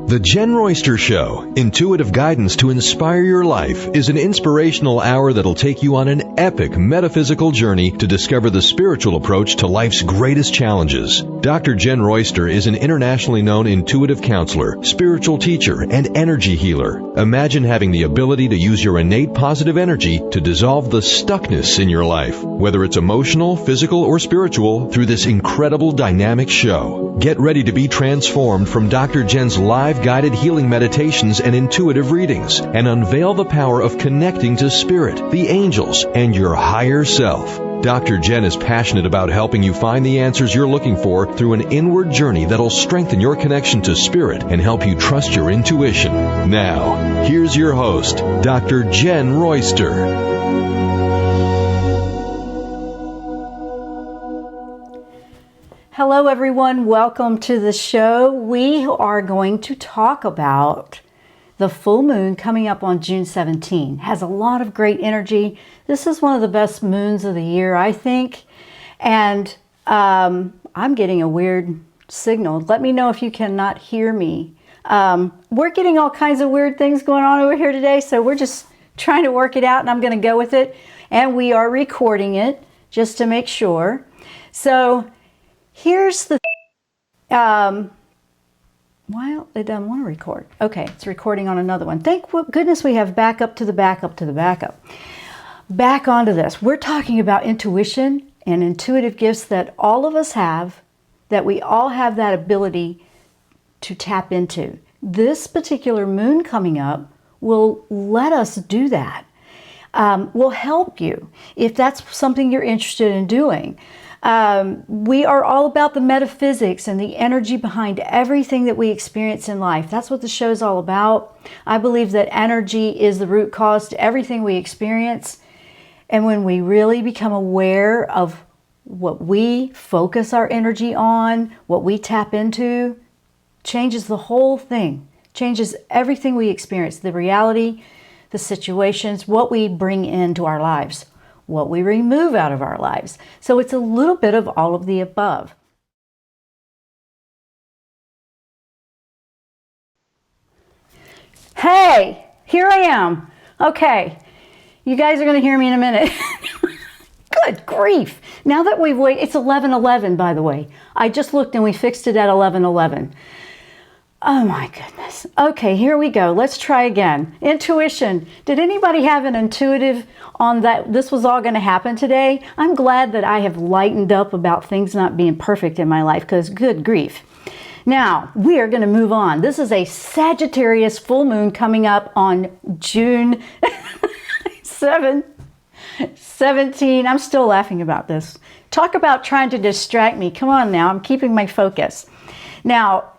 The Jenn Royster Show, intuitive guidance to inspire your life, is an inspirational hour that'll take you on an epic metaphysical journey to discover the spiritual approach to life's greatest challenges. Dr. Jenn Royster is an internationally known intuitive counselor, spiritual teacher, and energy healer. Imagine having the ability to use your innate positive energy to dissolve the stuckness in your life, whether it's emotional, physical, or spiritual, through this incredible dynamic show. Get ready to be transformed from Dr. Jenn's live guided healing meditations and intuitive readings, and unveil the power of connecting to spirit, the angels, and your higher self. Dr. Jenn is passionate about helping you find the answers you're looking for through an inward journey that'll strengthen your connection to spirit and help you trust your intuition. Now, here's your host, Dr. Jenn Royster. Hello everyone, welcome to the show. We are going to talk about the full moon coming up on June 17. Has a lot of great energy. This is one of the best moons of the year, I think. And I'm getting a weird signal. Let me know if you cannot hear me. We're getting all kinds of weird things going on over here today, so we're just trying to work it out, and I'm going to go with it. And we are recording it just to make sure. So here's the, well, it doesn't want to record. Okay, it's recording on another one. Thank goodness we have backup to the backup to the backup. Back onto this. We're talking about intuition and intuitive gifts that all of us have, that we all have that ability to tap into. This particular moon coming up will let us do that. Will help you if that's something you're interested in doing. We are all about the metaphysics and the energy behind everything that we experience in life. That's what the show is all about. I believe that energy is the root cause to everything we experience. And when we really become aware of what we focus our energy on, what we tap into, changes the whole thing, changes everything we experience, the reality, the situations, what we bring into our lives, what we remove out of our lives. So it's a little bit of all of the above. Hey, here I am. Okay, you guys are going to hear me in a minute. Good grief. Now that we've waited, it's 11:11 by the way. I just looked and we fixed it at 11:11. Oh my goodness. Okay, here we go. Let's try again. Intuition. Did anybody have an intuitive on that this was all going to happen today? I'm glad that I have lightened up about things not being perfect in my life, because good grief. Now, we are going to move on. This is a Sagittarius full moon coming up on June 17. I'm still laughing about this. Talk about trying to distract me. Come on now. I'm keeping my focus. Now,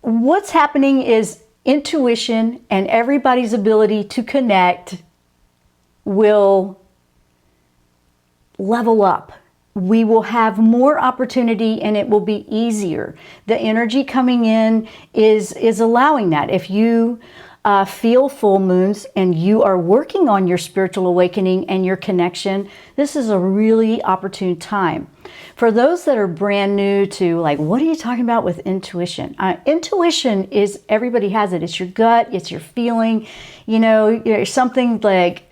what's happening is intuition and everybody's ability to connect will level up. We will have more opportunity and it will be easier. The energy coming in is allowing that. If you feel full moons and you are working on your spiritual awakening and your connection, this is a really opportune time. For those that are brand new to, like, what are you talking about with intuition? Intuition is, everybody has it. It's your gut, it's your feeling. You know, there's something like,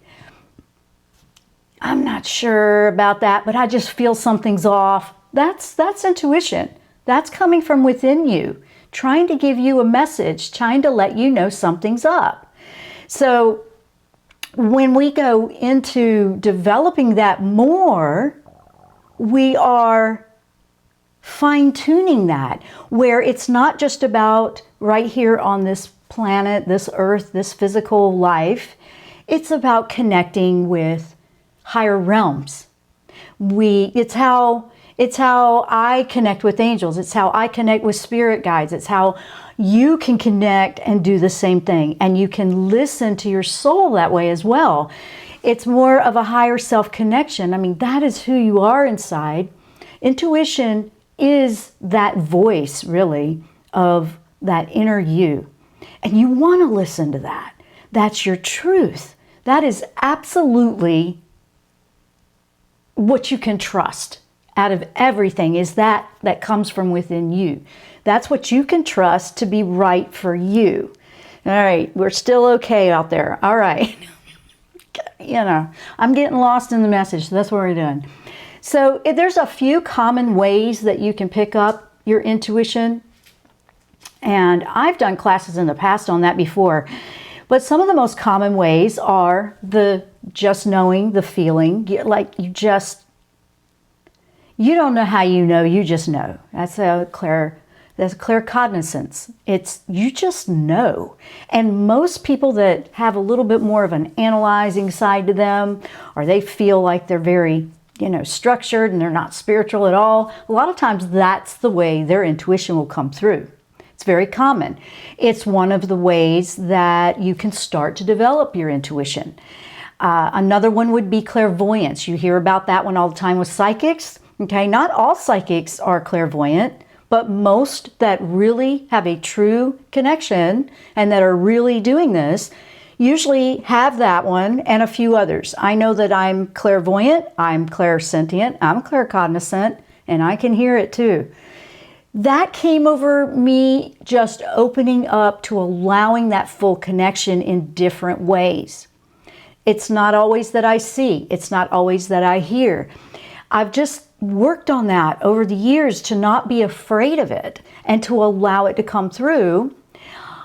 I'm not sure about that, but I just feel something's off. That's intuition. That's coming from within you, trying to give you a message, trying to let you know something's up. So when we go into developing that more, we are fine-tuning that, where it's not just about right here on this planet, this earth, this physical life. It's about connecting with higher realms. It's how I connect with angels. It's how I connect with spirit guides. It's how you can connect and do the same thing. And you can listen to your soul that way as well. It's more of a higher self connection. I mean, that is who you are inside. Intuition is that voice, really, of that inner you. And you want to listen to that. That's your truth. That is absolutely what you can trust. out of everything is that comes from within you. That's what you can trust to be right for you. All right, we're still okay out there. All right. I'm getting lost in the message, so that's what we're doing. So there's a few common ways that you can pick up your intuition. And I've done classes in the past on that before. But some of the most common ways are the just knowing, the feeling. Like you don't know how you know, you just know. That's a claircognizance. It's you just know. And most people that have a little bit more of an analyzing side to them, or they feel like they're very, structured and they're not spiritual at all, a lot of times that's the way their intuition will come through. It's very common. It's one of the ways that you can start to develop your intuition. Another one would be clairvoyance. You hear about that one all the time with psychics. Okay, not all psychics are clairvoyant, but most that really have a true connection and that are really doing this usually have that one and a few others. I know that I'm clairvoyant, I'm clairsentient, I'm claircognizant, and I can hear it too. That came over me just opening up to allowing that full connection in different ways. It's not always that I see. It's not always that I hear. I've just worked on that over the years to not be afraid of it and to allow it to come through.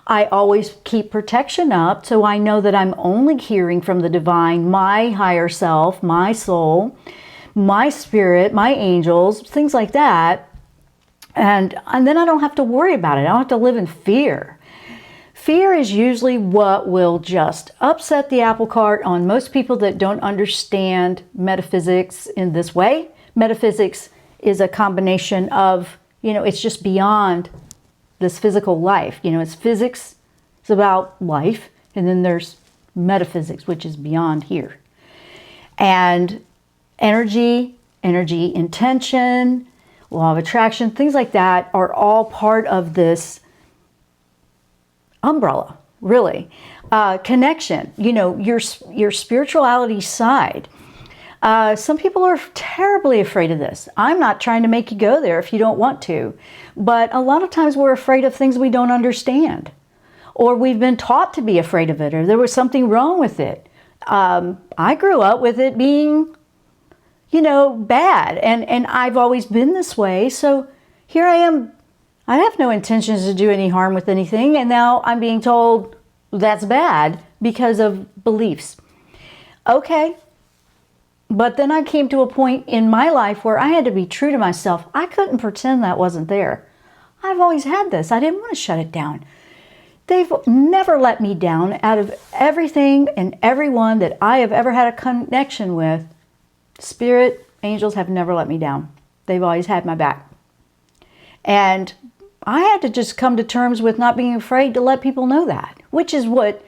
I always keep protection up so I know that I'm only hearing from the divine, my higher self, my soul, my spirit, my angels, things like that. And then I don't have to worry about it. I don't have to live in fear. Fear is usually what will just upset the apple cart on most people that don't understand metaphysics in this way. Metaphysics is a combination of, it's just beyond this physical life. It's physics, it's about life, and then there's metaphysics, which is beyond here. And energy, intention, law of attraction, things like that are all part of this umbrella, really. Connection, your spirituality side. Some people are terribly afraid of this. I'm not trying to make you go there if you don't want to. But a lot of times we're afraid of things we don't understand. Or we've been taught to be afraid of it, or there was something wrong with it. I grew up with it being bad. And I've always been this way. So here I am. I have no intentions to do any harm with anything. And now I'm being told that's bad because of beliefs. Okay. But then I came to a point in my life where I had to be true to myself. I couldn't pretend that wasn't there. I've always had this. I didn't want to shut it down. They've never let me down. Out of everything and everyone that I have ever had a connection with, spirit, angels have never let me down. They've always had my back. And I had to just come to terms with not being afraid to let people know that, which is what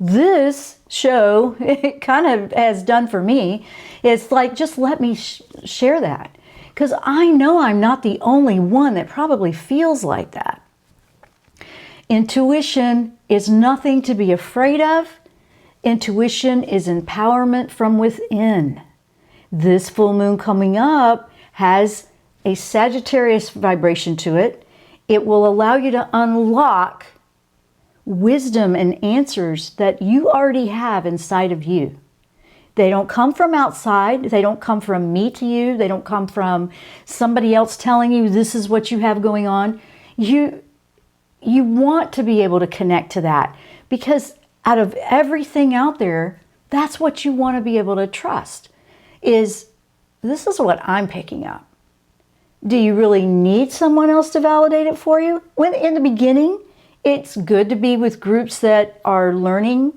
this show it kind of has done for me. It's like, just let me share that. Because I know I'm not the only one that probably feels like that. Intuition is nothing to be afraid of. Intuition is empowerment from within. This full moon coming up has a Sagittarius vibration to it. It will allow you to unlock wisdom and answers that you already have inside of you. They don't come from outside. They don't come from me to you. They don't come from somebody else telling you this is what you have going on. You want to be able to connect to that, because out of everything out there, that's what you want to be able to trust. This is what I'm picking up. Do you really need someone else to validate it for you? When in the beginning, it's good to be with groups that are learning,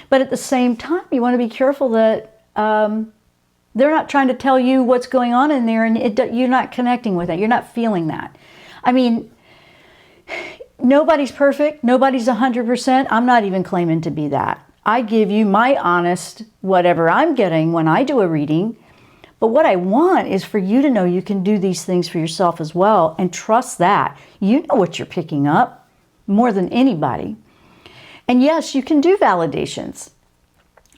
but at the same time, you want to be careful that they're not trying to tell you what's going on in there and you're not connecting with it. You're not feeling that. I mean, nobody's perfect. Nobody's 100%. I'm not even claiming to be that. I give you my honest, whatever I'm getting when I do a reading. But what I want is for you to know you can do these things for yourself as well, and trust that. You know what you're picking up more than anybody. And yes, you can do validations.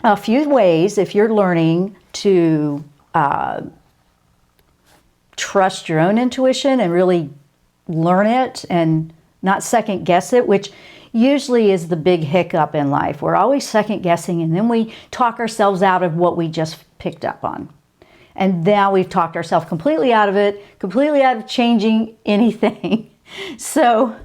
A few ways if you're learning to trust your own intuition and really learn it and not second guess it, which usually is the big hiccup in life. We're always second guessing, and then we talk ourselves out of what we just picked up on. And now we've talked ourselves completely out of it, completely out of changing anything. So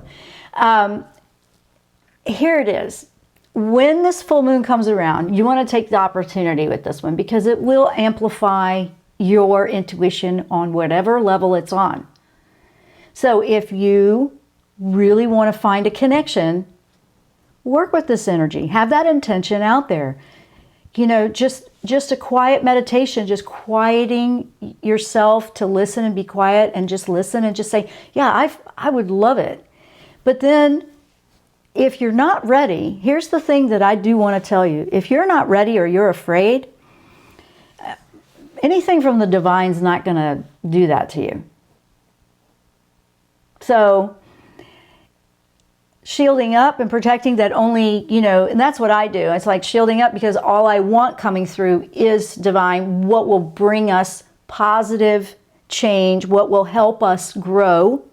here it is. When this full moon comes around, you want to take the opportunity with this one because it will amplify your intuition on whatever level it's on. So if you really want to find a connection, work with this energy. Have that intention out there. You know, just a quiet meditation, just quieting yourself to listen and be quiet and just listen and just say, yeah, I would love it. But then if you're not ready, here's the thing that I do want to tell you. If you're not ready or you're afraid, anything from the divine's not going to do that to you. So shielding up and protecting that only, you know, and that's what I do. It's like shielding up because all I want coming through is divine, what will bring us positive change, what will help us grow,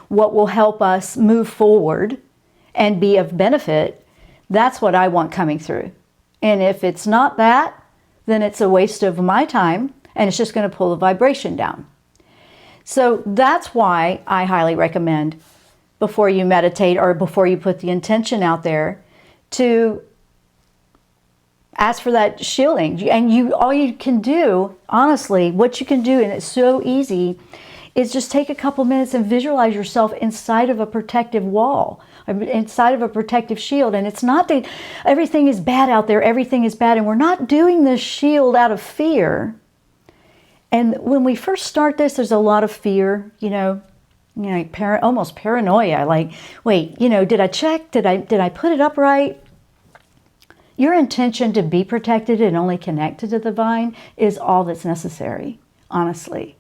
what will help us move forward and be of benefit. That's what I want coming through. And if it's not that, then it's a waste of my time and it's just going to pull the vibration down. So that's why I highly recommend before you meditate or before you put the intention out there to ask for that shielding. And all you can do, honestly, what you can do, and it's so easy, is just take a couple minutes and visualize yourself inside of a protective wall, inside of a protective shield. And it's not that everything is bad out there, everything is bad. And we're not doing this shield out of fear. And when we first start this, there's a lot of fear, almost paranoia. Like, wait, did I check? Did I put it up right? Your intention to be protected and only connected to the divine is all that's necessary, honestly.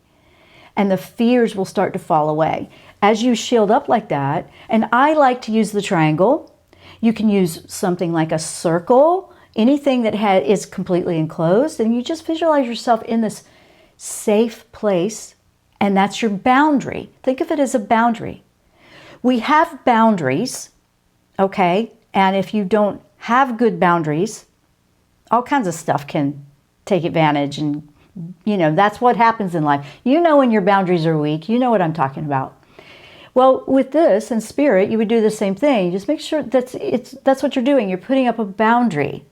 And the fears will start to fall away. As you shield up like that, and I like to use the triangle. You can use something like a circle, anything that is completely enclosed, and you just visualize yourself in this safe place, and that's your boundary. Think of it as a boundary. We have boundaries, okay? And if you don't have good boundaries, all kinds of stuff can take advantage, and that's what happens in life. When your boundaries are weak, you know what I'm talking about. Well, with this in spirit, you would do the same thing. Just make sure that's what you're doing. You're putting up a boundary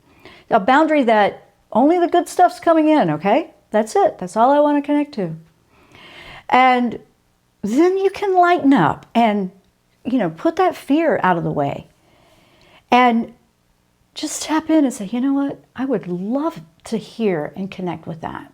that only the good stuff's coming in, okay? That's it. That's all I want to connect to. And then you can lighten up and, put that fear out of the way. And just tap in and say, you know what? I would love to hear and connect with that.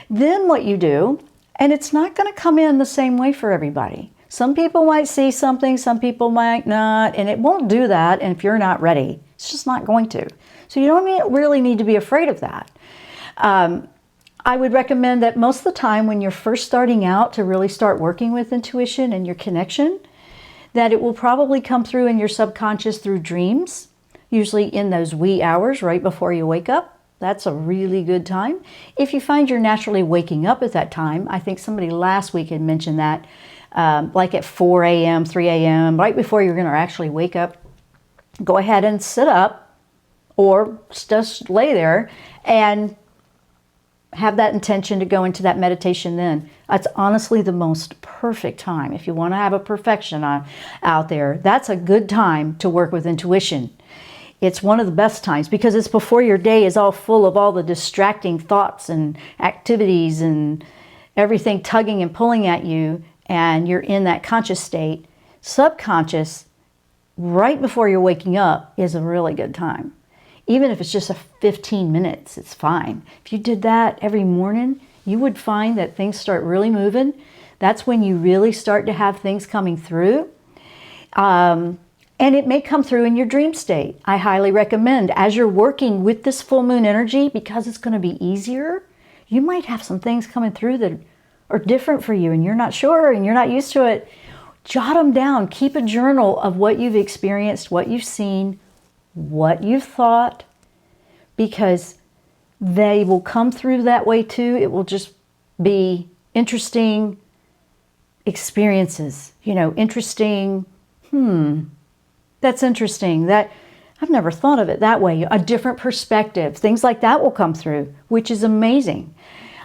Then what you do, and it's not going to come in the same way for everybody. Some people might see something, some people might not, and it won't do that. And if you're not ready, it's just not going to. So you don't really need to be afraid of that. I would recommend that most of the time when you're first starting out to really start working with intuition and your connection, that it will probably come through in your subconscious through dreams, usually in those wee hours right before you wake up. That's a really good time. If you find you're naturally waking up at that time, I think somebody last week had mentioned that, like at 4 a.m., 3 a.m., right before you're going to actually wake up, go ahead and sit up or just lay there and have that intention to go into that meditation then. That's honestly the most perfect time. If you want to have a perfection out there, that's a good time to work with intuition. It's one of the best times because it's before your day is all full of all the distracting thoughts and activities and everything tugging and pulling at you, and you're in that conscious state. Subconscious, right before you're waking up, is a really good time. Even if it's just 15 minutes, it's fine. If you did that every morning, you would find that things start really moving. That's when you really start to have things coming through. And it may come through in your dream state. I highly recommend, as you're working with this full moon energy, because it's going to be easier, you might have some things coming through that are different for you and you're not sure and you're not used to it. Jot them down. Keep a journal of what you've experienced, what you've seen, what you've thought, because they will come through that way too. It will just be interesting experiences, interesting. That's interesting. That I've never thought of it that way. A different perspective, things like that will come through, which is amazing.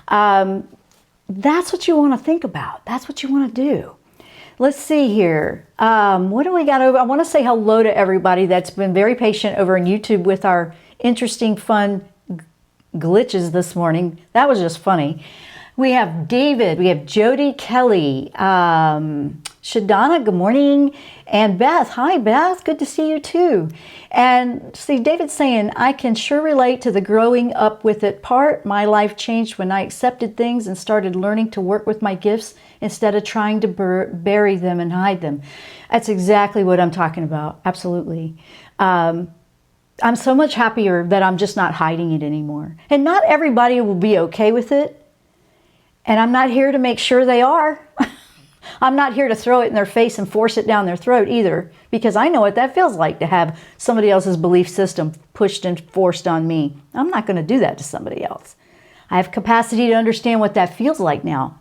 That's what you want to think about. That's what you want to do. Let's see here. What do we got over? I want to say hello to everybody that's been very patient over on YouTube with our interesting, fun glitches this morning. That was just funny. We have David, we have Jody Kelly, Shadana, good morning, and Beth. Hi, Beth. Good to see you too. And see, David's saying, I can sure relate to the growing up with it part. My life changed when I accepted things and started learning to work with my gifts instead of trying to bury them and hide them. That's exactly what I'm talking about. Absolutely. I'm so much happier that I'm just not hiding it anymore. And not everybody will be okay with it. And I'm not here to make sure they are. I'm not here to throw it in their face and force it down their throat either, because I know what that feels like to have somebody else's belief system pushed and forced on me. I'm not going to do that to somebody else. I have capacity to understand what that feels like now.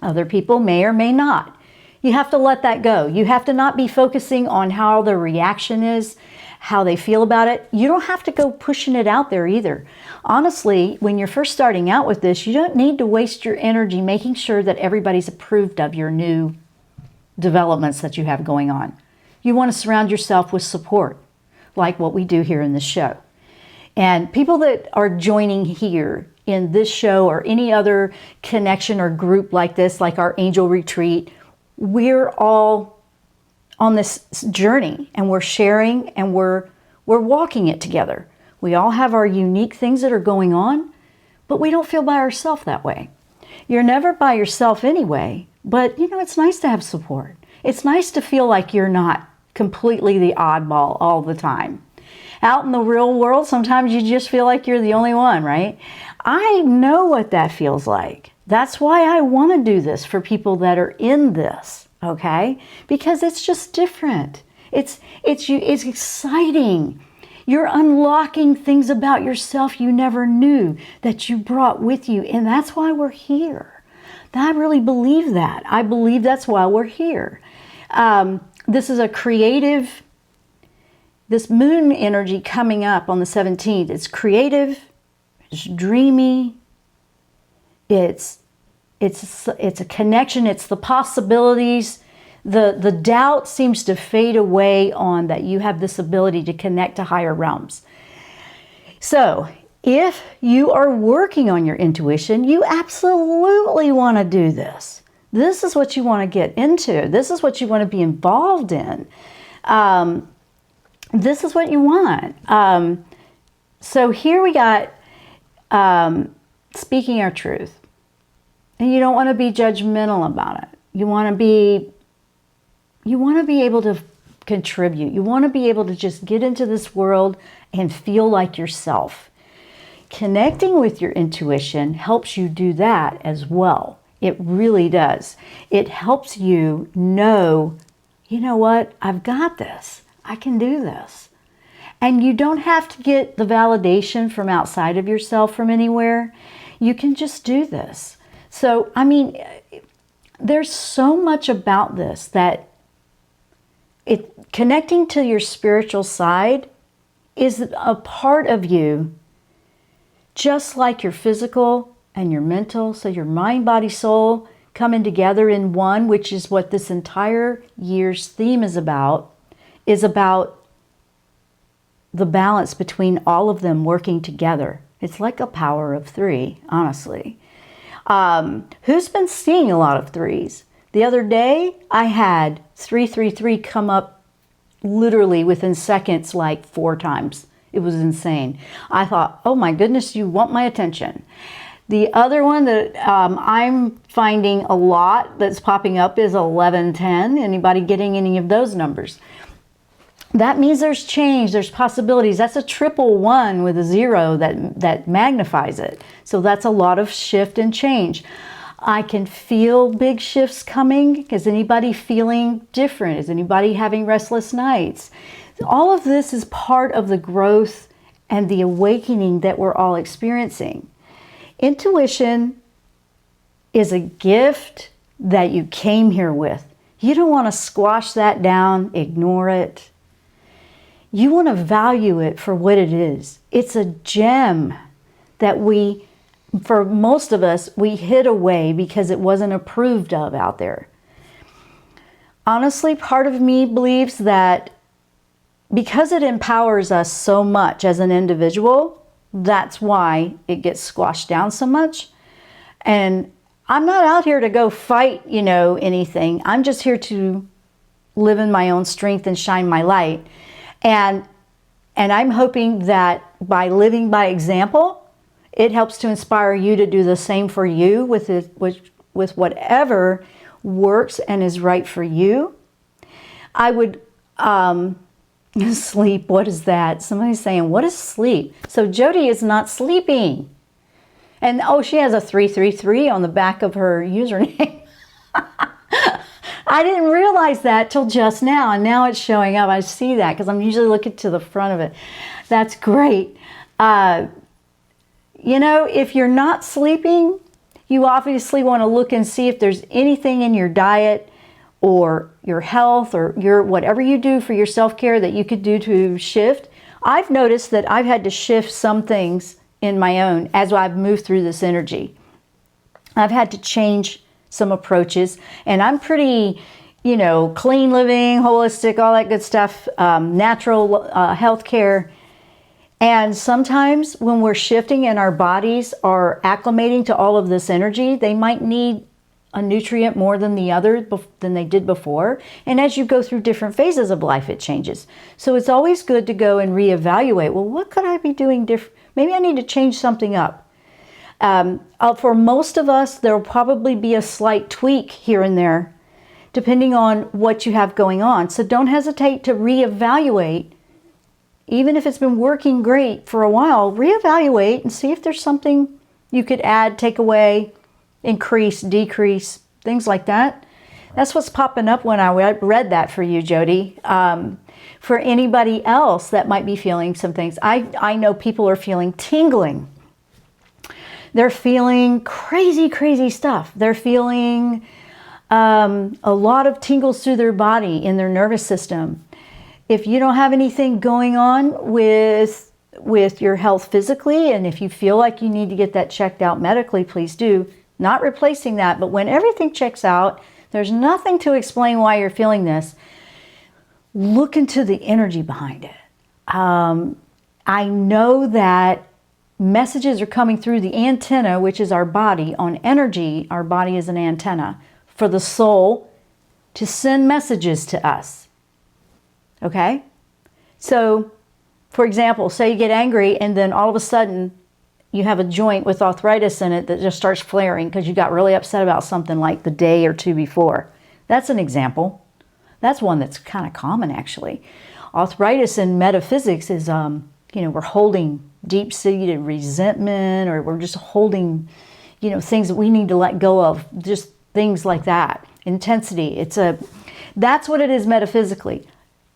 Other people may or may not. You have to let that go. You have to not be focusing on how the reaction is, how they feel about it. You don't have to go pushing it out there either. Honestly, when you're first starting out with this, you don't need to waste your energy making sure that everybody's approved of your new developments that you have going on. You want to surround yourself with support, like what we do here in this show. And people that are joining here in this show or any other connection or group like this, like our angel retreat, we're all on this journey and we're sharing and we're walking it together. We all have our unique things that are going on, but we don't feel by ourselves that way. You're never by yourself anyway, but it's nice to have support. It's nice to feel like you're not completely the oddball all the time. Out in the real world, sometimes you just feel like you're the only one, right? I know what that feels like. That's why I want to do this for people that are in this, okay? Because it's just different. It's exciting. You're unlocking things about yourself you never knew that you brought with you, and that's why we're here. I really believe that. I believe that's why we're here. This is a creative, this moon energy coming up on the 17th. It's creative, it's dreamy, it's a connection, it's the possibilities. The doubt seems to fade away on that you have this ability to connect to higher realms. So if you are working on your intuition, you absolutely want to do this. This is what you want to get into. This is what you want to be involved in. This is what you want. So here we got speaking our truth. And you don't want to be judgmental about it. You want to be able to contribute. You want to be able to just get into this world and feel like yourself. Connecting with your intuition helps you do that as well. It really does. It helps you know, you know what, I've got this. I can do this. And you don't have to get the validation from outside of yourself from anywhere. You can just do this. So, there's so much about this that connecting to your spiritual side is a part of you, just like your physical and your mental. So your mind, body, soul coming together in one, which is what this entire year's theme is about the balance between all of them working together. It's like a power of three, honestly. Who's been seeing a lot of threes? The other day, I had 333 come up literally within seconds, like 4 times. It was insane. I thought, oh my goodness, you want my attention. The other one that I'm finding a lot that's popping up is 1110. Anybody getting any of those numbers? That means there's change, there's possibilities. That's a 111 with a 0 that magnifies it. So that's a lot of shift and change. I can feel big shifts coming. Is anybody feeling different? Is anybody having restless nights? All of this is part of the growth and the awakening that we're all experiencing. Intuition is a gift that you came here with. You don't want to squash that down, ignore it. You want to value it for what it is. It's a gem that for most of us, we hid away because it wasn't approved of out there. Honestly, part of me believes that because it empowers us so much as an individual, that's why it gets squashed down so much. And I'm not out here to go fight, anything. I'm just here to live in my own strength and shine my light. And I'm hoping that by living by example, it helps to inspire you to do the same for you with whatever works and is right for you. I would sleep. What is that? Somebody's saying, what is sleep? So Jody is not sleeping. And she has a 333 on the back of her username. I didn't realize that till just now, and now it's showing up. I see that because I'm usually looking to the front of it. That's great. If you're not sleeping, you obviously want to look and see if there's anything in your diet or your health or whatever you do for your self-care that you could do to shift. I've noticed that I've had to shift some things in my own as I've moved through this energy. I've had to change some approaches, and I'm pretty, clean living, holistic, all that good stuff, natural healthcare. And sometimes when we're shifting and our bodies are acclimating to all of this energy, they might need a nutrient more than the other than they did before. And as you go through different phases of life, it changes. So it's always good to go and reevaluate. Well, what could I be doing different? Maybe I need to change something up. For most of us, there will probably be a slight tweak here and there, depending on what you have going on. So don't hesitate to reevaluate. Even if it's been working great for a while, reevaluate and see if there's something you could add, take away, increase, decrease, things like that. That's what's popping up when I read that for you, Jody. For anybody else that might be feeling some things, I know people are feeling tingling. They're feeling crazy stuff. They're feeling a lot of tingles through their body, in their nervous system. If you don't have anything going on with your health physically, and if you feel like you need to get that checked out medically, please do. Not replacing that, but when everything checks out, there's nothing to explain why you're feeling this. Look into the energy behind it. I know that messages are coming through the antenna, which is our body. On energy, our body is an antenna for the soul to send messages to us. Okay? So, for example, say you get angry and then all of a sudden you have a joint with arthritis in it that just starts flaring because you got really upset about something like the day or two before. That's an example. That's one that's kind of common, actually. Arthritis in metaphysics is, we're holding deep-seated resentment, or we're just holding, things that we need to let go of, just things like that. Intensity. That's what it is metaphysically.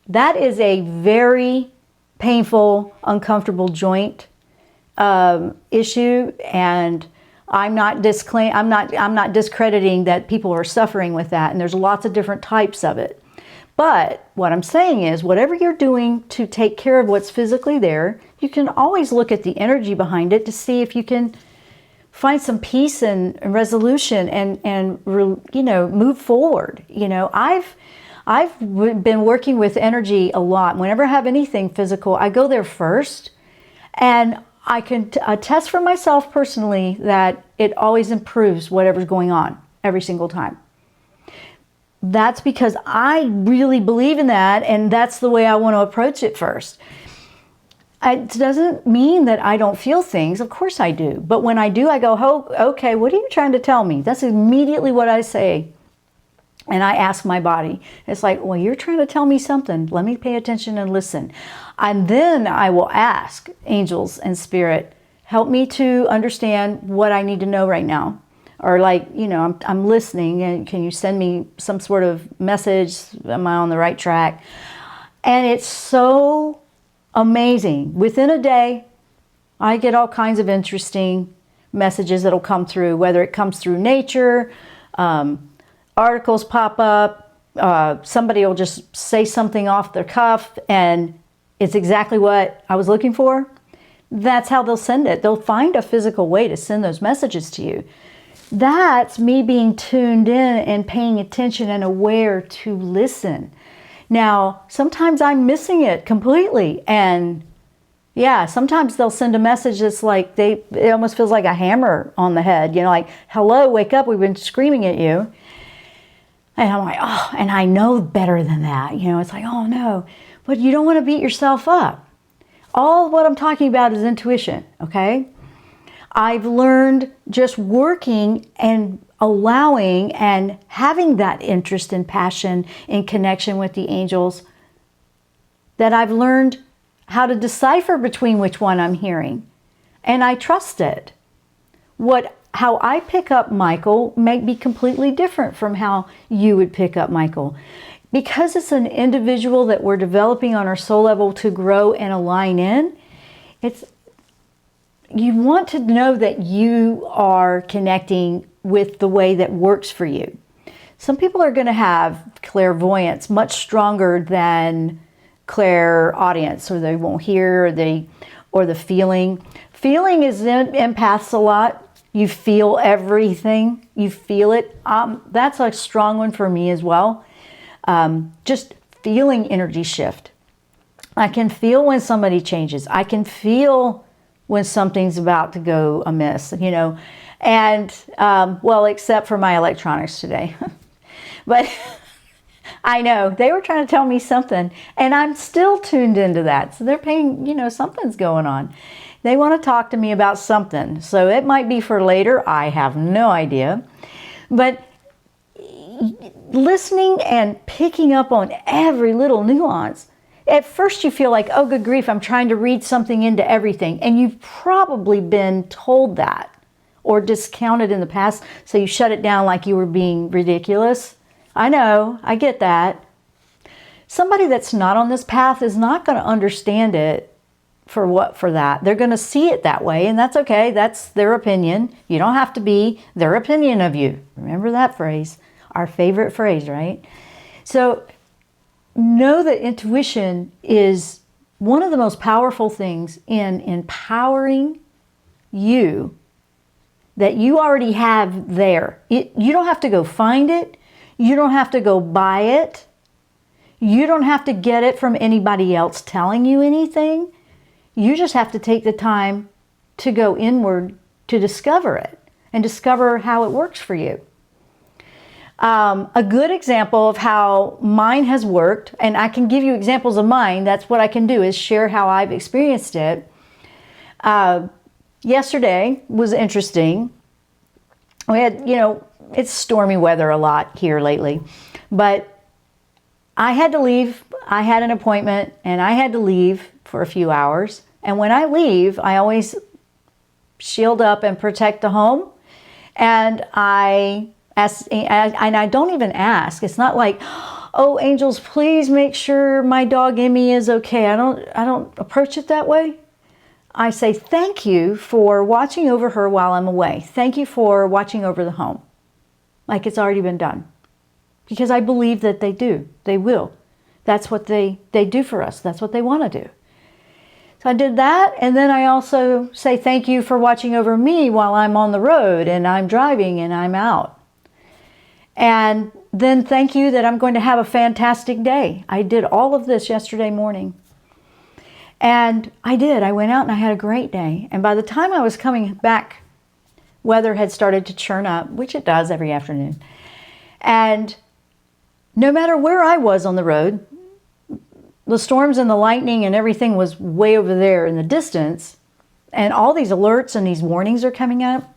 That is a very painful, uncomfortable joint issue, and I'm not discrediting that people are suffering with that, and there's lots of different types of it. But what I'm saying is, whatever you're doing to take care of what's physically there, you can always look at the energy behind it to see if you can find some peace and resolution and move forward. I've been working with energy a lot. Whenever I have anything physical, I go there first, and I can attest for myself personally that it always improves whatever's going on every single time. That's because I really believe in that, and that's the way I want to approach it first. It doesn't mean that I don't feel things. Of course I do. But when I do, I go, oh, okay, what are you trying to tell me? That's immediately what I say. And I ask my body. It's like, well, you're trying to tell me something. Let me pay attention and listen. And then I will ask angels and spirit, help me to understand what I need to know right now. Or I'm listening, and can you send me some sort of message? Am I on the right track? And it's so amazing. Within a day, I get all kinds of interesting messages that'll come through, whether it comes through nature, articles pop up, somebody will just say something off their cuff and it's exactly what I was looking for. That's how they'll send it. They'll find a physical way to send those messages to you. That's me being tuned in and paying attention and aware to listen. Now, sometimes I'm missing it completely. And yeah, sometimes they'll send a message that's like, it almost feels like a hammer on the head. You know, like, hello, wake up, we've been screaming at you. And I'm like, oh, and I know better than that. You know, it's like, oh no, but you don't want to beat yourself up. All what I'm talking about is intuition, okay? I've learned just working and allowing and having that interest and passion in connection with the angels, that I've learned how to decipher between which one I'm hearing. And I trust it. How I pick up Michael may be completely different from how you would pick up Michael. Because it's an individual that we're developing on our soul level to grow and align in, you want to know that you are connecting with the way that works for you. Some people are going to have clairvoyance much stronger than clairaudience, or they won't hear, or the feeling. Feeling is in empaths a lot. You feel everything. You feel it. That's a strong one for me as well. Just feeling energy shift. I can feel when somebody changes. I can feel when something's about to go amiss, you know. And, well, except for my electronics today. But I know, they were trying to tell me something, and I'm still tuned into that. So they're paying, you know, something's going on. They want to talk to me about something. So it might be for later. I have no idea. But listening and picking up on every little nuance. At first you feel like, oh, good grief, I'm trying to read something into everything. And you've probably been told that or discounted in the past. So you shut it down like you were being ridiculous. I know, I get that. Somebody that's not on this path is not going to understand it for that. They're going to see it that way, and that's okay. That's their opinion. You don't have to be their opinion of you. Remember that phrase, our favorite phrase, right? So know that intuition is one of the most powerful things in empowering you, that you already have there. You don't have to go find it. You don't have to go buy it. You don't have to get it from anybody else telling you anything. You just have to take the time to go inward to discover it and discover how it works for you. A good example of how mine has worked, and I can give you examples of mine, that's what I can do, is share how I've experienced it. Yesterday was interesting. We had, you know, it's stormy weather a lot here lately, but I had to leave. I had an appointment and I had to leave for a few hours. And when I leave, I always shield up and protect the home. And I ask, and I don't even ask. It's not like, oh, angels, please make sure my dog Emmy is okay. I don't approach it that way. I say, thank you for watching over her while I'm away. Thank you for watching over the home. Like it's already been done. Because I believe that they do. They will. That's what they do for us. That's what they want to do. So I did that. And then I also say thank you for watching over me while I'm on the road and I'm driving and I'm out. And then thank you that I'm going to have a fantastic day. I did all of this yesterday morning. And I did. I went out and I had a great day. And by the time I was coming back, weather had started to churn up, which it does every afternoon. And no matter where I was on the road, the storms and the lightning and everything was way over there in the distance. And all these alerts and these warnings are coming up.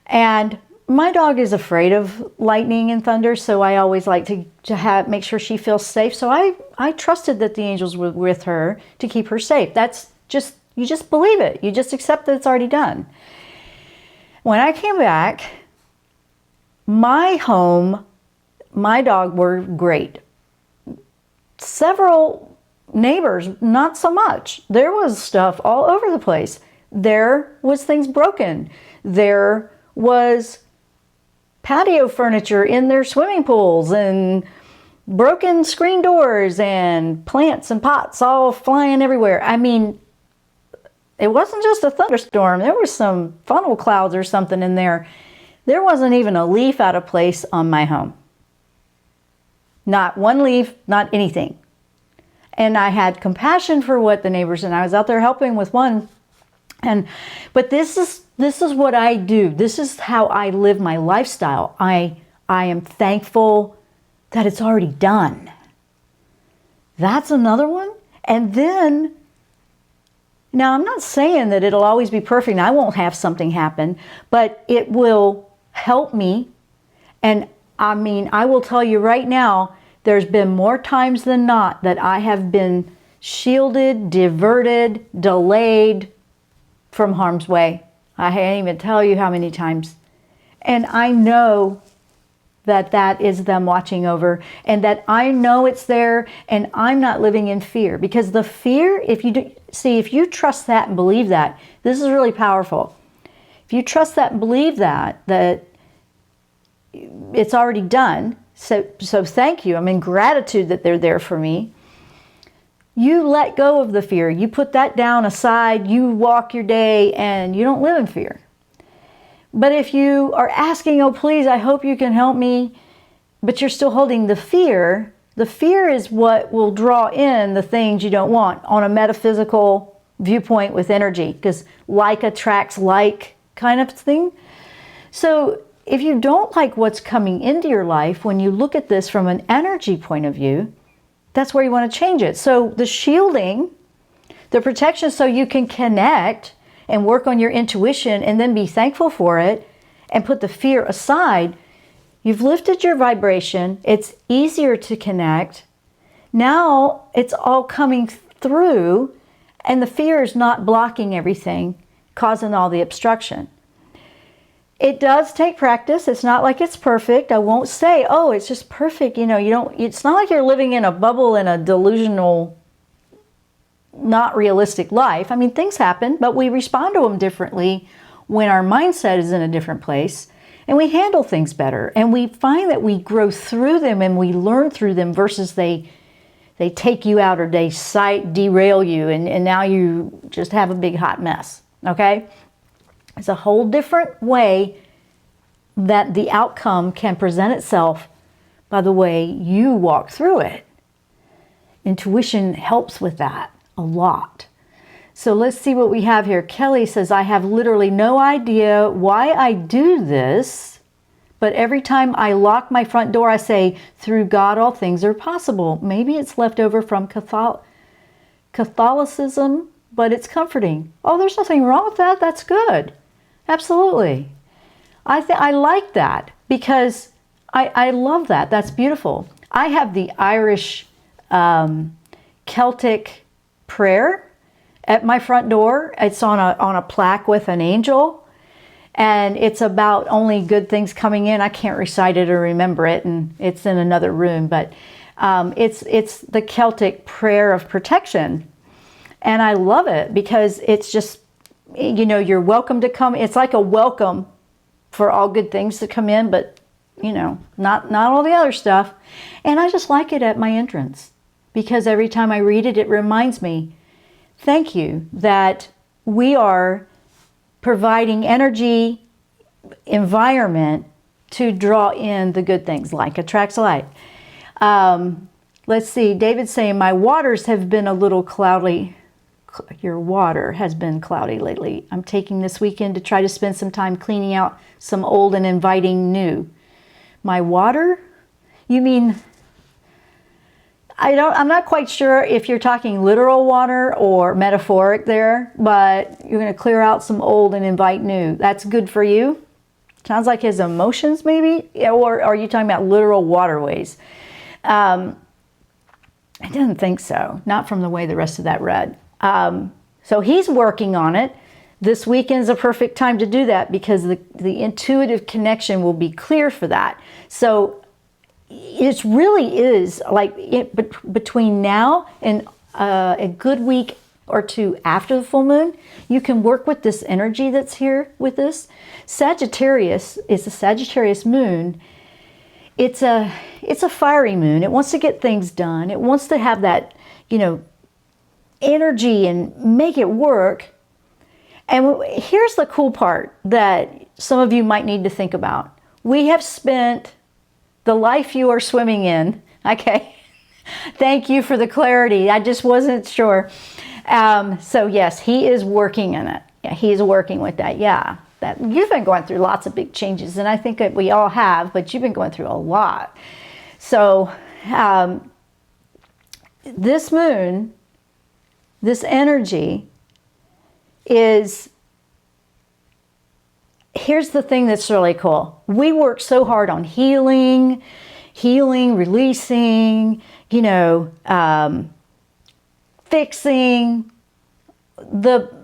And my dog is afraid of lightning and thunder, so I always like to make sure she feels safe. So I trusted that the angels were with her to keep her safe. That's just, you just believe it. You just accept that it's already done. When I came back, my home, my dog were great. Several neighbors, not so much. There was stuff all over the place. There was things broken. There was patio furniture in their swimming pools and broken screen doors and plants and pots all flying everywhere. I mean, it wasn't just a thunderstorm. There was some funnel clouds or something in there. There wasn't even a leaf out of place on my home. Not one leaf, not anything. And I had compassion for what the neighbors, and I was out there helping with one. But this is what I do. This is how I live my lifestyle. I am thankful that it's already done. That's another one. And then, now I'm not saying that it'll always be perfect and I won't have something happen, but it will help me. And I mean, I will tell you right now, there's been more times than not that I have been shielded, diverted, delayed from harm's way. I can't even tell you how many times. And I know that that is them watching over, and that I know it's there, and I'm not living in fear. Because the fear, if you trust that and believe that, this is really powerful. If you trust that and believe that it's already done, so thank you. I'm in gratitude that they're there for me. You let go of the fear. You put that down aside. You walk your day and you don't live in fear. But if you are asking, oh, please, I hope you can help me, but you're still holding the fear is what will draw in the things you don't want on a metaphysical viewpoint with energy, because like attracts like kind of thing. So if you don't like what's coming into your life, when you look at this from an energy point of view, that's where you want to change it. So the shielding, the protection, so you can connect and work on your intuition and then be thankful for it and put the fear aside. You've lifted your vibration. It's easier to connect. Now it's all coming through and the fear is not blocking everything, causing all the obstruction. It does take practice. It's not like it's perfect. I won't say, oh, it's just perfect. It's not like you're living in a bubble in a delusional, not realistic life. I mean, things happen, but we respond to them differently when our mindset is in a different place, and we handle things better. And we find that we grow through them and we learn through them versus they take you out or they derail you and now you just have a big hot mess. Okay? It's a whole different way that the outcome can present itself by the way you walk through it. Intuition helps with that a lot. So let's see what we have here. Kelly says, I have literally no idea why I do this, but every time I lock my front door, I say, through God, all things are possible. Maybe it's left over from Catholicism, but it's comforting. Oh, there's nothing wrong with that. That's good. Absolutely. I like that because I love that. That's beautiful. I have the Irish Celtic prayer at my front door. It's on a plaque with an angel, and it's about only good things coming in. I can't recite it or remember it, and it's in another room, but it's the Celtic prayer of protection. And I love it because it's just, you're welcome to come. It's like a welcome for all good things to come in, but, not all the other stuff. And I just like it at my entrance because every time I read it, it reminds me, thank you, that we are providing energy, environment to draw in the good things, like attracts like. Let's see, David's saying, my waters have been a little cloudy. Your water has been cloudy lately. I'm taking this weekend to try to spend some time cleaning out some old and inviting new. My water? You mean, I'm not quite sure if you're talking literal water or metaphoric there, but you're going to clear out some old and invite new. That's good for you. Sounds like his emotions maybe, or are you talking about literal waterways? I didn't think so. Not from the way the rest of that read. So he's working on it. This weekend is a perfect time to do that because the intuitive connection will be clear for that. So it really is like between now and a good week or two after the full moon, you can work with this energy that's here with this. Sagittarius is a Sagittarius moon. It's a fiery moon. It wants to get things done. It wants to have that, energy and make it work. And here's the cool part that some of you might need to think about. We have spent the life you are swimming in. Okay. Thank you for the clarity. I just wasn't sure. So yes, he is working in it. Yeah, he is working with that. Yeah. That you've been going through lots of big changes, and I think that we all have, but you've been going through a lot. So this moon, this energy is, here's the thing that's really cool. We work so hard on healing, releasing, fixing.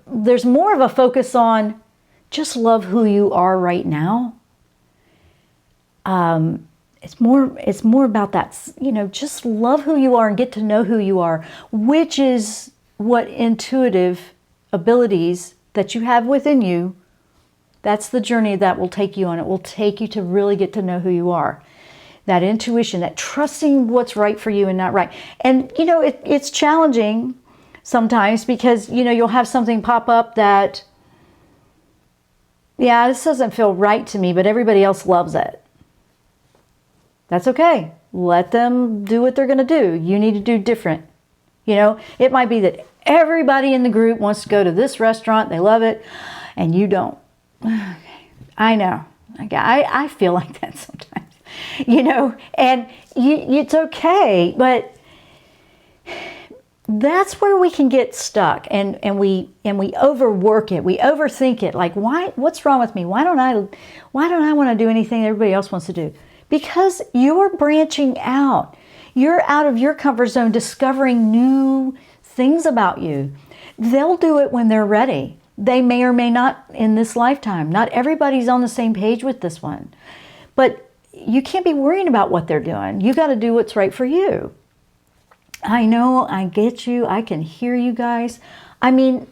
There's more of a focus on just love who you are right now. It's more about that, just love who you are and get to know who you are, which is what intuitive abilities that you have within you. That's the journey that will take you on. It will take you to really get to know who you are. That intuition, that trusting what's right for you and not right. And, it's challenging sometimes because, you'll have something pop up that, yeah, this doesn't feel right to me, but everybody else loves it. That's okay. Let them do what they're going to do. You need to do different. It might be that everybody in the group wants to go to this restaurant. They love it. And you don't. I know. I feel like that sometimes, and it's okay. But that's where we can get stuck, and we overwork it. We overthink it. Like, what's wrong with me? Why don't I want to do anything everybody else wants to do? Because you're branching out. You're out of your comfort zone, discovering new things about you. They'll do it when they're ready. They may or may not in this lifetime. Not everybody's on the same page with this one. But you can't be worrying about what they're doing. You got to do what's right for you. I know, I get you. I can hear you guys. I mean,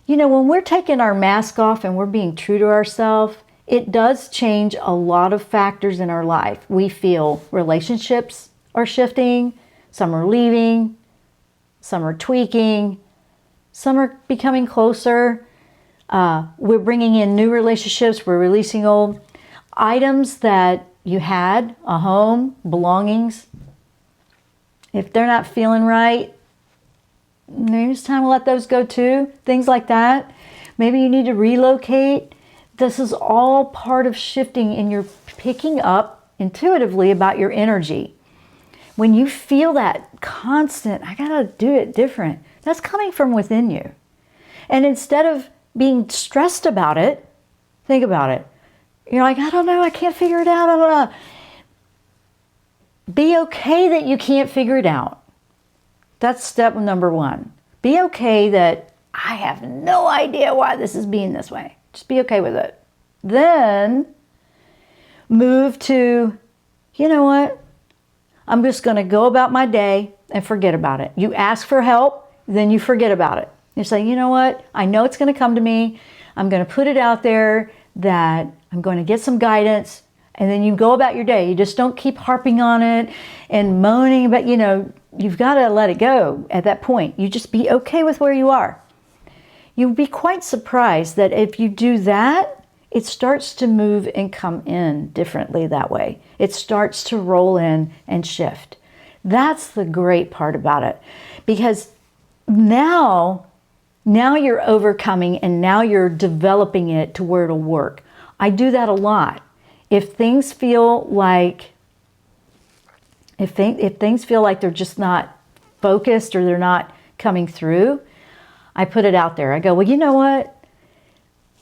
when we're taking our mask off and we're being true to ourselves, it does change a lot of factors in our life. We feel relationships are shifting. Some are leaving. Some are tweaking. Some are becoming closer. We're bringing in new relationships. We're releasing old items that you had, a home, belongings. If they're not feeling right, maybe it's time to let those go too. Things like that. Maybe you need to relocate. This is all part of shifting, and you're picking up intuitively about your energy. When you feel that constant, I gotta do it different, that's coming from within you. And instead of being stressed about it, think about it. You're like, I don't know, I can't figure it out. I don't know. Be okay that you can't figure it out. That's step number one. Be okay that I have no idea why this is being this way. Just be okay with it. Then move to, you know what? I'm just going to go about my day and forget about it. You ask for help, then you forget about it. You say, you know what? I know it's going to come to me. I'm going to put it out there that I'm going to get some guidance. And then you go about your day. You just don't keep harping on it and moaning about, you've got to let it go at that point. You just be okay with where you are. You'll be quite surprised that if you do that, it starts to move and come in differently that way. It starts to roll in and shift. That's the great part about it. Because now you're overcoming, and now you're developing it to where it'll work. I do that a lot. If things feel like they're just not focused or they're not coming through, I put it out there. I go, well, you know what?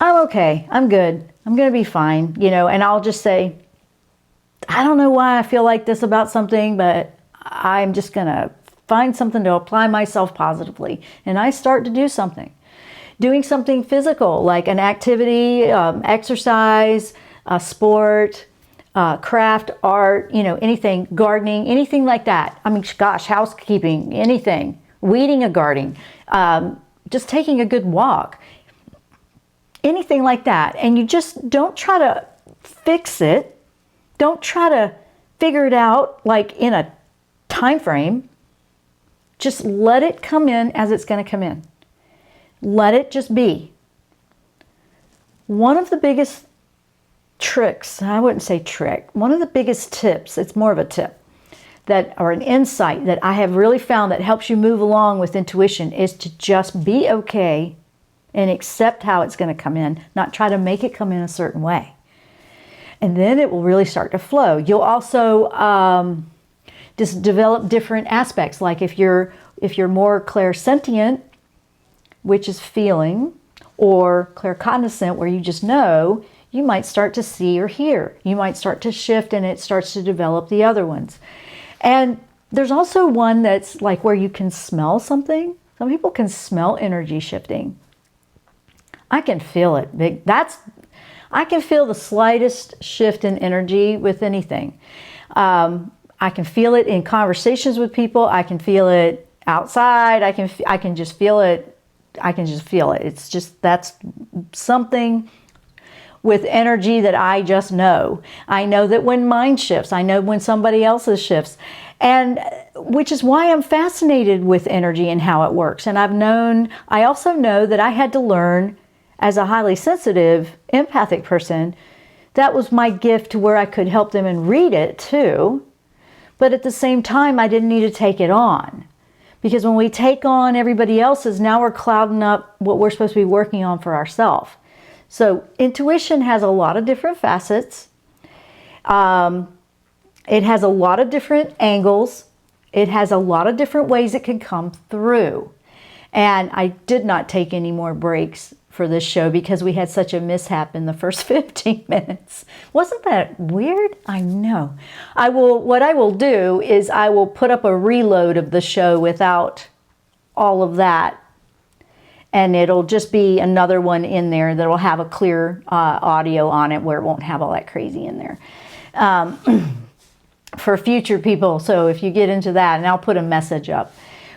I'm okay. I'm good. I'm going to be fine. And I'll just say, I don't know why I feel like this about something, but I'm just going to find something to apply myself positively. And I start to do something. Doing something physical, like an activity, exercise, sport, craft, art, anything, gardening, anything like that. I mean, gosh, housekeeping, anything. weeding a garden, just taking a good walk, anything like that. And you just don't try to fix it. Don't try to figure it out like in a time frame. Just let it come in as it's going to come in. Let it just be. One of the biggest tricks, I wouldn't say trick, one of the biggest tips, it's more of a tip, or an insight that I have really found that helps you move along with intuition is to just be okay and accept how it's going to come in, not try to make it come in a certain way. And then it will really start to flow. You'll also just develop different aspects, like if you're more clairsentient, which is feeling, or claircognizant, where you just know, you might start to see or hear. You might start to shift and it starts to develop the other ones. And there's also one that's like where you can smell something. Some people can smell energy shifting. I can feel it. I can feel the slightest shift in energy with anything. I can feel it in conversations with people. I can feel it outside. I can just feel it. It's just, that's something with energy that I just know. I know that when mine shifts, I know when somebody else's shifts. And which is why I'm fascinated with energy and how it works. And I also know that I had to learn as a highly sensitive, empathic person, that was my gift to where I could help them and read it too. But at the same time, I didn't need to take it on. Because when we take on everybody else's, now we're clouding up what we're supposed to be working on for ourselves. So intuition has a lot of different facets. It has a lot of different angles. It has a lot of different ways it can come through. And I did not take any more breaks for this show because we had such a mishap in the first 15 minutes. Wasn't that weird? I know. What I will do is I will put up a reload of the show without all of that. And it'll just be another one in there that'll have a clear audio on it where it won't have all that crazy in there. For future people, so if you get into that, and I'll put a message up.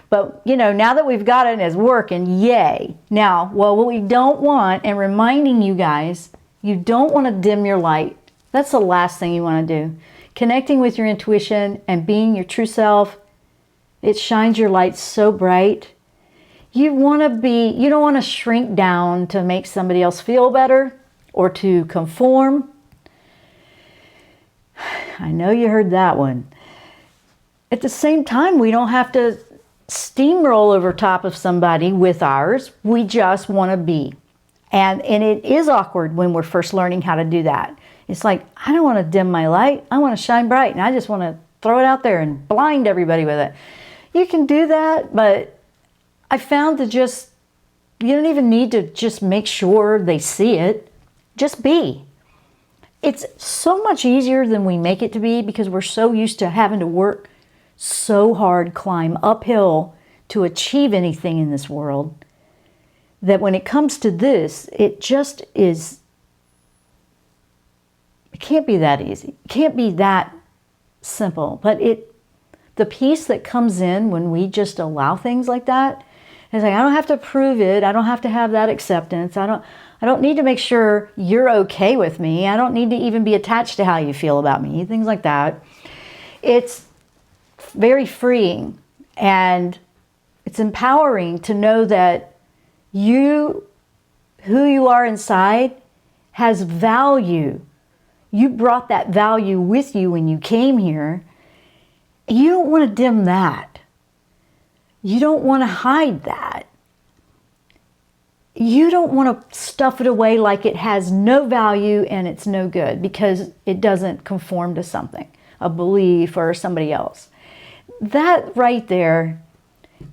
But, now that we've got it and it's working, yay. Now, what we don't want, and reminding you guys, you don't want to dim your light. That's the last thing you want to do. Connecting with your intuition and being your true self, it shines your light so bright. You don't want to shrink down to make somebody else feel better or to conform. I know you heard that one. At the same time, we don't have to steamroll over top of somebody with ours. We just want to be. And it is awkward when we're first learning how to do that. It's like, I don't want to dim my light. I want to shine bright. And I just want to throw it out there and blind everybody with it. You can do that, but I found that you don't even need to just make sure they see it. Just be. It's so much easier than we make it to be because we're so used to having to work so hard, climb uphill to achieve anything in this world, that when it comes to this, it just is, it can't be that easy. It can't be that simple. But the peace that comes in when we just allow things like that, it's like, I don't have to prove it. I don't have to have that acceptance. I don't need to make sure you're okay with me. I don't need to even be attached to how you feel about me, things like that. It's very freeing, and it's empowering to know that who you are inside has value. You brought that value with you when you came here. You don't want to dim that. You don't want to hide that. You don't want to stuff it away like it has no value and it's no good because it doesn't conform to something, a belief or somebody else. That right there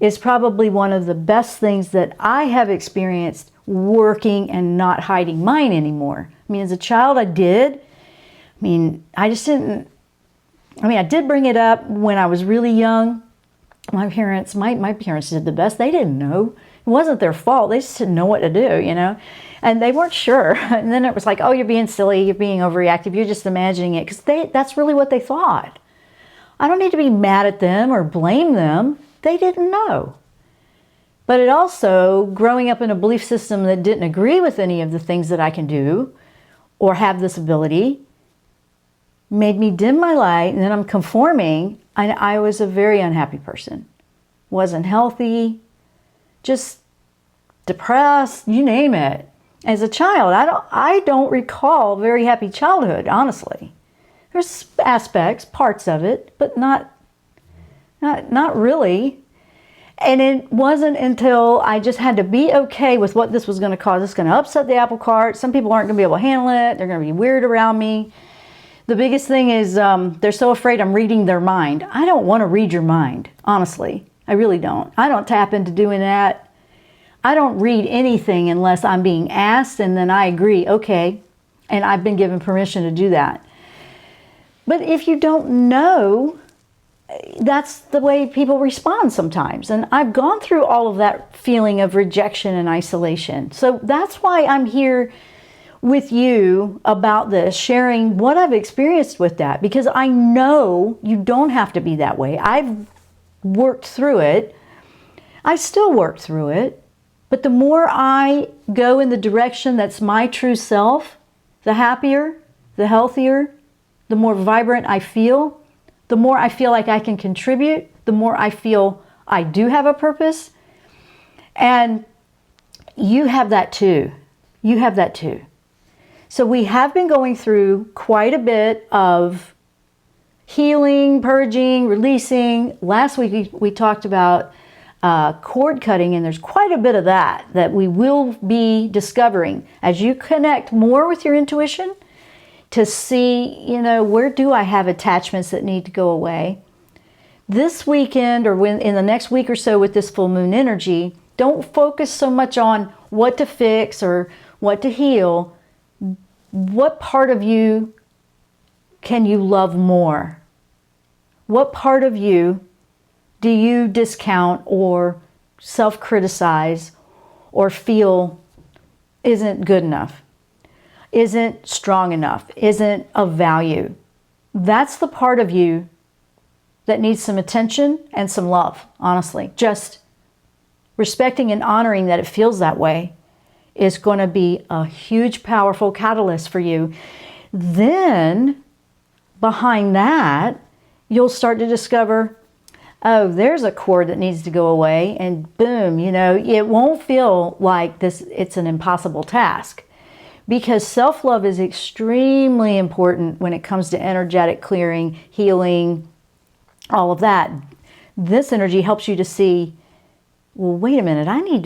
is probably one of the best things that I have experienced working and not hiding mine anymore. I mean, as a child, I did. I did bring it up when I was really young. My parents did the best. They didn't know. It wasn't their fault. They just didn't know what to do, and they weren't sure. And then it was like, oh, you're being silly. You're being overreactive. You're just imagining it, because that's really what they thought. I don't need to be mad at them or blame them. They didn't know. But it also, growing up in a belief system that didn't agree with any of the things that I can do or have this ability, made me dim my light, and then I'm conforming, and I was a very unhappy person. Wasn't healthy, just depressed, you name it. As a child, I don't recall a very happy childhood, honestly. There's aspects, parts of it, but not really. And it wasn't until I just had to be okay with what this was going to cause. It's going to upset the apple cart. Some people aren't going to be able to handle it. They're going to be weird around me. The biggest thing is they're so afraid I'm reading their mind. I don't want to read your mind, honestly. I really don't. I don't tap into doing that. I don't read anything unless I'm being asked, and then I agree, okay, and I've been given permission to do that. But if you don't know, that's the way people respond sometimes. And I've gone through all of that feeling of rejection and isolation. So that's why I'm here with you about this, sharing what I've experienced with that, because I know you don't have to be that way. I've worked through it. I still work through it. But the more I go in the direction that's my true self, the happier, the healthier, the more vibrant I feel, the more I feel like I can contribute, the more I feel I do have a purpose. And you have that too. You have that too. So we have been going through quite a bit of healing, purging, releasing. Last week we talked about cord cutting, and there's quite a bit of that we will be discovering as you connect more with your intuition to see, where do I have attachments that need to go away. This weekend, or in the next week or so with this full moon energy, don't focus so much on what to fix or what to heal. What part of you can you love more? What part of you do you discount or self-criticize or feel isn't good enough, isn't strong enough, isn't of value? That's the part of you that needs some attention and some love, honestly. Just respecting and honoring that it feels that way is going to be a huge, powerful catalyst for you. Then, behind that, you'll start to discover, oh, there's a cord that needs to go away, and boom, it won't feel like this. It's an impossible task, because self-love is extremely important when it comes to energetic clearing, healing, all of that. This energy helps you to see, well, wait a minute, I need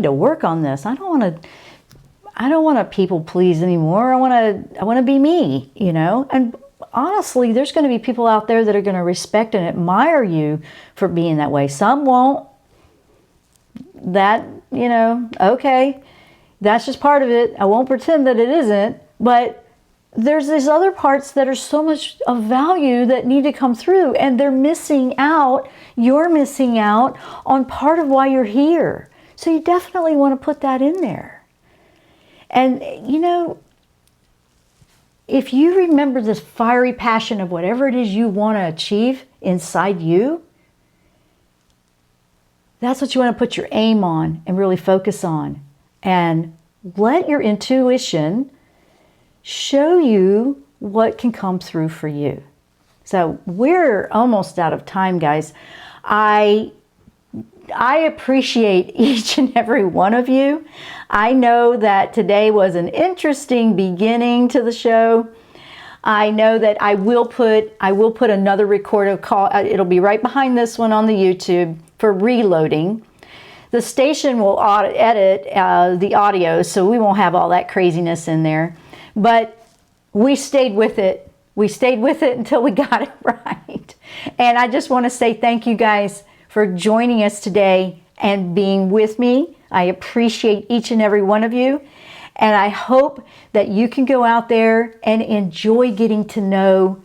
to work on this. I don't want to people please anymore. I want to be me, And honestly, there's going to be people out there that are going to respect and admire you for being that way. Some won't. That, okay, that's just part of it. I won't pretend that it isn't. But there's these other parts that are so much of value that need to come through, and they're missing out. You're missing out on part of why you're here. So you definitely want to put that in there. And, if you remember this fiery passion of whatever it is you want to achieve inside you, that's what you want to put your aim on and really focus on. And let your intuition show you what can come through for you. So we're almost out of time, guys. I appreciate each and every one of you. I know that today was an interesting beginning to the show. I know that I will put another recorded call. It'll be right behind this one on the YouTube for reloading. The station will edit the audio, so we won't have all that craziness in there. But we stayed with it. We stayed with it until we got it right. And I just want to say thank you guys for joining us today and being with me. I appreciate each and every one of you. And I hope that you can go out there and enjoy getting to know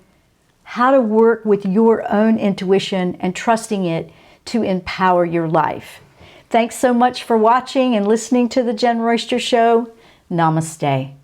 how to work with your own intuition and trusting it to empower your life. Thanks so much for watching and listening to the Jenn Royster Show. Namaste.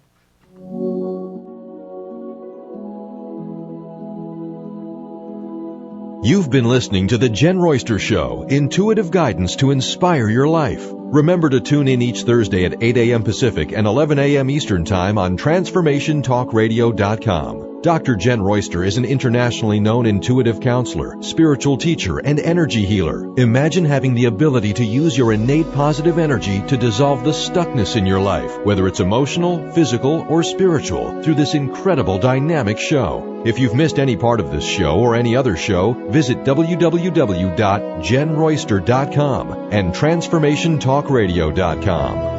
You've been listening to the Jenn Royster Show, intuitive guidance to inspire your life. Remember to tune in each Thursday at 8 a.m. Pacific and 11 a.m. Eastern Time on TransformationTalkRadio.com. Dr. Jenn Royster is an internationally known intuitive counselor, spiritual teacher, and energy healer. Imagine having the ability to use your innate positive energy to dissolve the stuckness in your life, whether it's emotional, physical, or spiritual, through this incredible dynamic show. If you've missed any part of this show or any other show, visit www.JennRoyster.com and TransformationTalkRadio.com.